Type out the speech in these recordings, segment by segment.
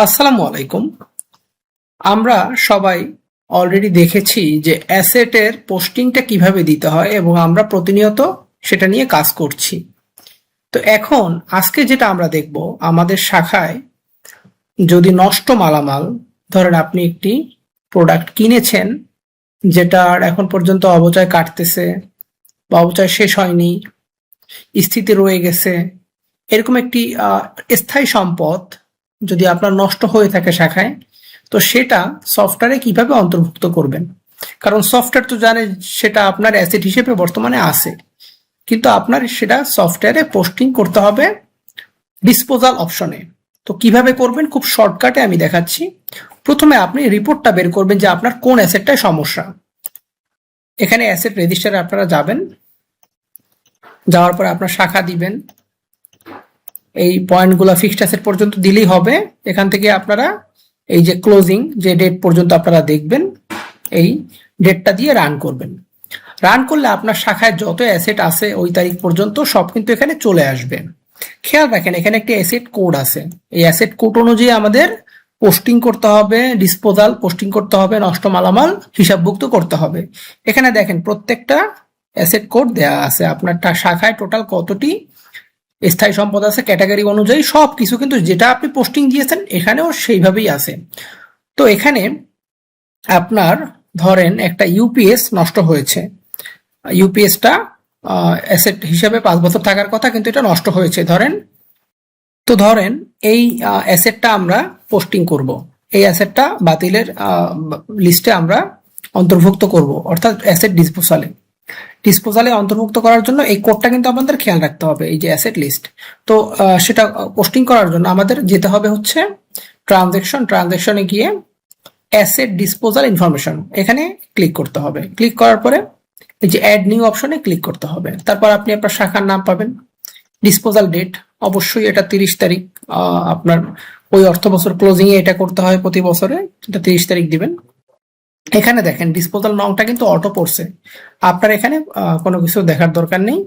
আসসালামু আলাইকুম। আমরা সবাই অলরেডি দেখেছি যে অ্যাসেটের পোস্টিংটা কিভাবে দিতে হয় এবং আমরা প্রতিনিয়ত সেটা নিয়ে কাজ করছি। তো এখন আজকে যেটা আমরা দেখব, আমাদের শাখায় যদি নষ্ট মালামাল, ধরেন আপনি একটি প্রোডাক্ট কিনেছেন যেটার এখন পর্যন্ত অবচয় কাটতেছে বা অবচয় শেষ হয়নি, স্থিতি রয়ে গেছে, এরকম একটি স্থায়ী সম্পদ যদি আপনার নষ্ট হয়ে থাকে শাখায়, তো সেটা সফটওয়্যারে কিভাবে অন্তর্ভুক্ত করবেন? কারণ সফটওয়্যার তো জানে সেটা আপনার অ্যাসেট হিসেবে বর্তমানে আছে, কিন্তু আপনার সেটা সফটওয়্যারে পোস্টিং করতে হবে ডিসপোজাল অপশনে। তো কিভাবে করবেন খুব শর্টকাটে আমি দেখাচ্ছি। প্রথমে আপনি রিপোর্টটা বের করবেন যে আপনার কোন অ্যাসেটটায় সমস্যা। এখানে অ্যাসেট রেজিস্টারে আপনারা যাবেন, যাওয়ার পরে আপনার শাখা দিবেন, এই পয়েন্টগুলো ফিক্সড অ্যাসেট পর্যন্ত দিলেই হবে। এখান থেকে আপনারা এই যে ক্লোজিং যে ডেট পর্যন্ত আপনারা দেখবেন, এই ডেটটা দিয়ে রান করবেন। রান করলে আপনার শাখায় যত অ্যাসেট আছে ওই তারিখ পর্যন্ত সব কিন্তু এখানে চলে আসবে। খেয়াল রাখেন এখানে একটি অ্যাসেট কোড আছে, এই অ্যাসেট কোড অনুযায়ী আমাদের পোস্টিং করতে হবে, ডিসপোজাল পোস্টিং করতে হবে, নষ্ট মালামাল হিসাবভুক্ত করতে হবে। এখানে দেখেন প্রত্যেকটা অ্যাসেট কোড দেয়া আছে, আপনার শাখায় টোটাল কতটি স্থায়ী সম্পদ আছে ক্যাটাগরি অনুযায়ী সব কিছু, কিন্তু যেটা আপনি পোস্টিং দিয়েছেন এখানেও সেইভাবেই আছে। তো এখানে আপনার ধরেন একটা ইউপিএস নষ্ট হয়েছে, ইউপিএসটা অ্যাসেট হিসেবে 5 বছর থাকার কথা, কিন্তু এটা নষ্ট হয়েছে ধরেন। তো ধরেন এই অ্যাসেটটা আমরা পোস্টিং করব, এই অ্যাসেটটা বাতিলের লিস্টে আমরা অন্তর্ভুক্ত করব, অর্থাৎ অ্যাসেট ডিসপোজালে অন্তর্ভুক্ত করার জন্য এই কোডটা কিন্তু আমাদের খেয়াল রাখতে হবে, এই যে অ্যাসেট লিস্ট। তো সেটা পোস্টিং করার জন্য আমাদের যেতে হবে হচ্ছে ট্রানজ্যাকশনে গিয়ে অ্যাসেট ডিসপোজাল ইনফরমেশন এখানে ক্লিক করতে হবে। ক্লিক করার পরে এই যে অ্যাড নিউ অপশনে ক্লিক করতে হবে। তারপর আপনি আপনার শাখার নাম পাবেন, ডিসপোজাল ডেট অবশ্যই এটা 30 তারিখ, আপনার ওই অর্থ বছর ক্লোজিং এ এটা করতে হয় প্রতি বছরে, এটা 30 তারিখ দিবেন। এখানে দেখেন ডিসপোজাল নংটা কিন্তু অটো পড়ছে, আপনার এখানে কোনো কিছু দেখার দরকার নেই,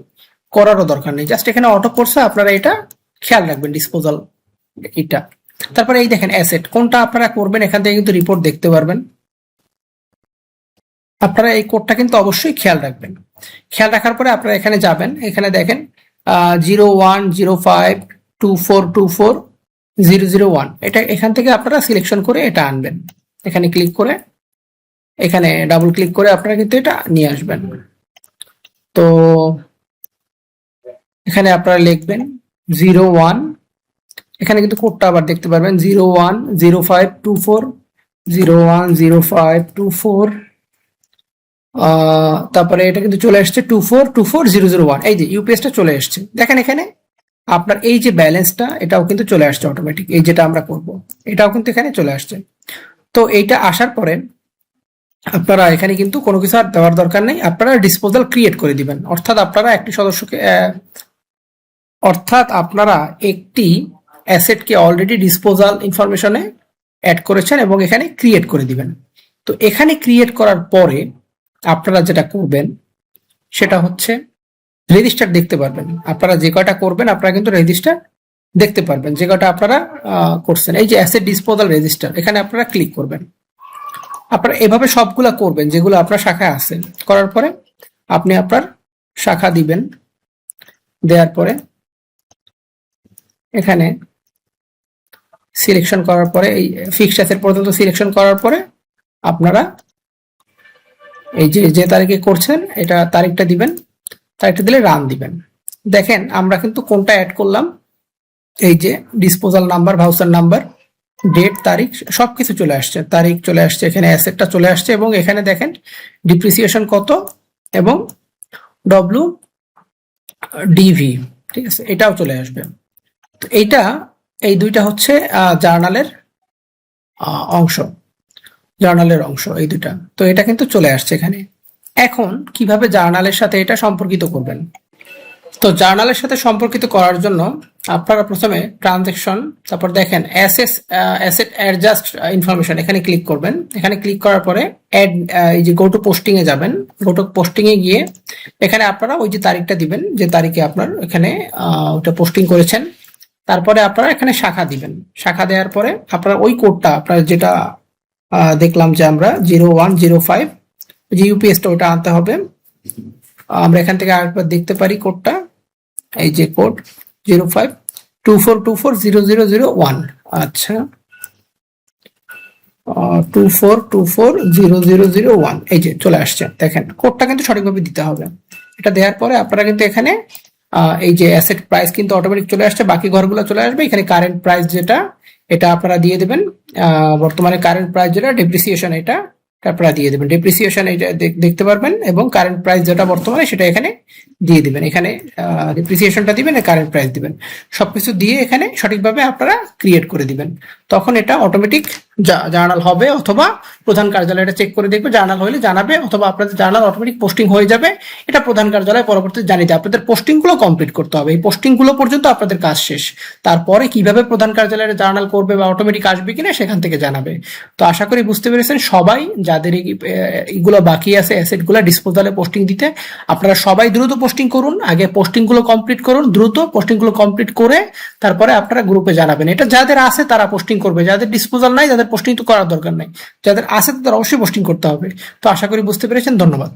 করারও দরকার নেই, জাস্ট এখানে অটো পড়ছে, আপনারা এটা খেয়াল রাখবেন ডিসপোজাল এটা। তারপরে এই দেখেন অ্যাসেট কোনটা আপনারা করবেন, এখান থেকে কিন্তু রিপোর্ট দেখতে পারবেন। আপনারা এই কোডটা কিন্তু অবশ্যই খেয়াল রাখবেন। খেয়াল রাখার পরে আপনারা এখানে যাবেন, এখানে দেখেন 010524240001, এটা এখান থেকে আপনারা সিলেকশন করে এটা আনবেন। এখানে ক্লিক করে, এখানে ডাবল ক্লিক করে আপনারা কিন্তু এটা নিয়ে আসবেন। তো এখানে আপনারা লিখবেন 01, এখানে কিন্তু কোডটা আবার দেখতে পারবেন 010524010524, তারপরে এটা কিন্তু চলে আসছে 2424001, এই যে ইউপিএসটা চলে আসছে। দেখেন এখানে আপনার এই যে ব্যালেন্সটা এটাও কিন্তু চলে আসছে অটোমেটিক, এই যেটা আমরা করব এটাও কিন্তু এখানে চলে আসছে। তো এইটা আসার পরে আপনারা এখানে কিন্তু কোনো কিছু আর দেওয়ার দরকার নেই, আপনারা ডিসপোজাল ক্রিয়েট করে দিবেন। অর্থাৎ আপনারা একটি অ্যাসেটকে অলরেডি ডিসপোজাল ইনফরমেশনে অ্যাড করেছেন এবং এখানে ক্রিয়েট করে দিবেন। তো এখানে ক্রিয়েট করার পরে আপনারা যেটা করবেন সেটা হচ্ছে রেজিস্টার দেখতে পারবেন। আপনারা যে কয়টা করবেন আপনারা কিন্তু রেজিস্টার দেখতে পারবেন, যে কয়টা আপনারা করছেন। এই যে অ্যাসেট ডিসপোজাল রেজিস্টার, এখানে আপনারা ক্লিক করবেন। আপনারা এভাবে সবগুলা করবেন যেগুলো আপনার শাখায় আছে। করার পরে আপনি আপনার শাখা দিবেন, দেওয়ার পরে এখানে সিলেকশন করার পরে এই ফিক্সড অ্যাসেট পর্যন্ত সিলেকশন করার পরে আপনারা এই যে তারিখে করছেন এটা তারিখটা দিবেন, তারিখটা দিলে রান দিবেন। দেখেন আমরা কিন্তু কোনটা অ্যাড করলাম, এই যে disposal number, voucher number, date, তারিখ সবকিছু চলে আসছে, তারিখ চলে আসছে, এখানে অ্যাসেটটা চলে আসছে এবং এখানে দেখেন ডিপ্রিসিয়েশন কত এবং ডিভি, ঠিক আছে, এটাও চলে আসবে। তো এই দুইটা হচ্ছে জার্নালের অংশ এই দুটা। তো এটা কিন্তু চলে আসছে এখানে। এখন কিভাবে জার্নালের সাথে এটা সম্পর্কিত করবেন? তো জার্নালের সাথে সম্পর্কিত করার জন্য আপনারা প্রথমে ট্রানজ্যাকশন, তারপর দেখেন অ্যাসেট অ্যাডজাস্ট ইনফরমেশন, এখানে ক্লিক করবেন। এখানে ক্লিক করার পরে অ্যাড, এই যে গো টু পোস্টিং এ যাবেন। গো টু পোস্টিং এ গিয়ে এখানে আপনারা ওই যে তারিখটা দিবেন যে তারিখে আপনার এখানে ওটা পোস্টিং করেছেন, তারপরে আপনারা এখানে শাখা দিবেন। শাখা দেওয়ার পরে আপনারা ওই কোডটা আপনারা যেটা দেখলাম যে আমরা 0105 যে ইউপিএসটা ওটা আনতে হবে। আমরা এখান থেকে আরেকবার দেখতে পারি কোডটা, এই যে কোড 0524240001। আচ্ছা, 24240001, এই যে চলে আসছে। দেখেন কোডটা কিন্তু সঠিকভাবে দিতে হবে। এটা দেওয়ার পরে আপনারা কিন্তু এখানে এই যে অ্যাসেট প্রাইস কিন্তু অটোমেটিক চলে আসছে, বাকি ঘরগুলো চলে আসবে। এখানে কারেন্ট প্রাইস যেটা, এটা আপনারা দিয়ে দেবেন। বর্তমানে কারেন্ট প্রাইস যেটা, ডেপ্রিসিয়েশন এটা আপনারা দিয়ে দেবেন। ডেপ্রিসিয়েশন এটা দেখতে পারবেন, এবং কারেন্ট প্রাইস যেটা বর্তমানে সেটা এখানে দিয়ে দিবেন। এখানে ডেপ্রিসিয়েশনটা দিবেন, কারেন্ট প্রাইস দিবেন, সবকিছু দিয়ে এখানে সঠিকভাবে আপনারা ক্রিয়েট করে দিবেন। তখন এটা অটোমেটিক জার্নাল হবে, অথবা প্রধান কার্যালয় এটা চেক করে দেখবে, জার্নাল হলে জানাবে, অথবা আপনাদের জার্নাল অটোমেটিক পোস্টিং হয়ে যাবে। এটা প্রধান কার্যালয় পরবর্তীতে জানিয়ে দেয়। আপনাদের পোস্টিং গুলো কমপ্লিট করতে হবে, এই পোস্টিং গুলো পর্যন্ত আপনাদের কাজ শেষ। তারপরে কিভাবে প্রধান কার্যালয়ের জার্নাল করবে বা অটোমেটিক আসবে কিনা সেখান থেকে জানাবে। তো আশা করি বুঝতে পেরেছেন সবাই, যাদের এইগুলো বাকি আছে অ্যাসেট গুলো ডিসপোজালে পোস্টিং দিতে, আপনারা সবাই দ্রুত পোস্টিং করুন। আগে পোস্টিং গুলো কমপ্লিট করুন, দ্রুত পোস্টিং গুলো কমপ্লিট করে তারপরে আপনারা গ্রুপে জানাবেন। এটা যাদের আছে তারা পোস্টিং করবে, যাদের ডিসপোজাল নাই তাদের পোস্টিং তো করার দরকার নাই, যাদের আছে তাদের অবশ্যই পোস্টিং করতে হবে। তো আশা করি বুঝতে পেরেছেন, ধন্যবাদ।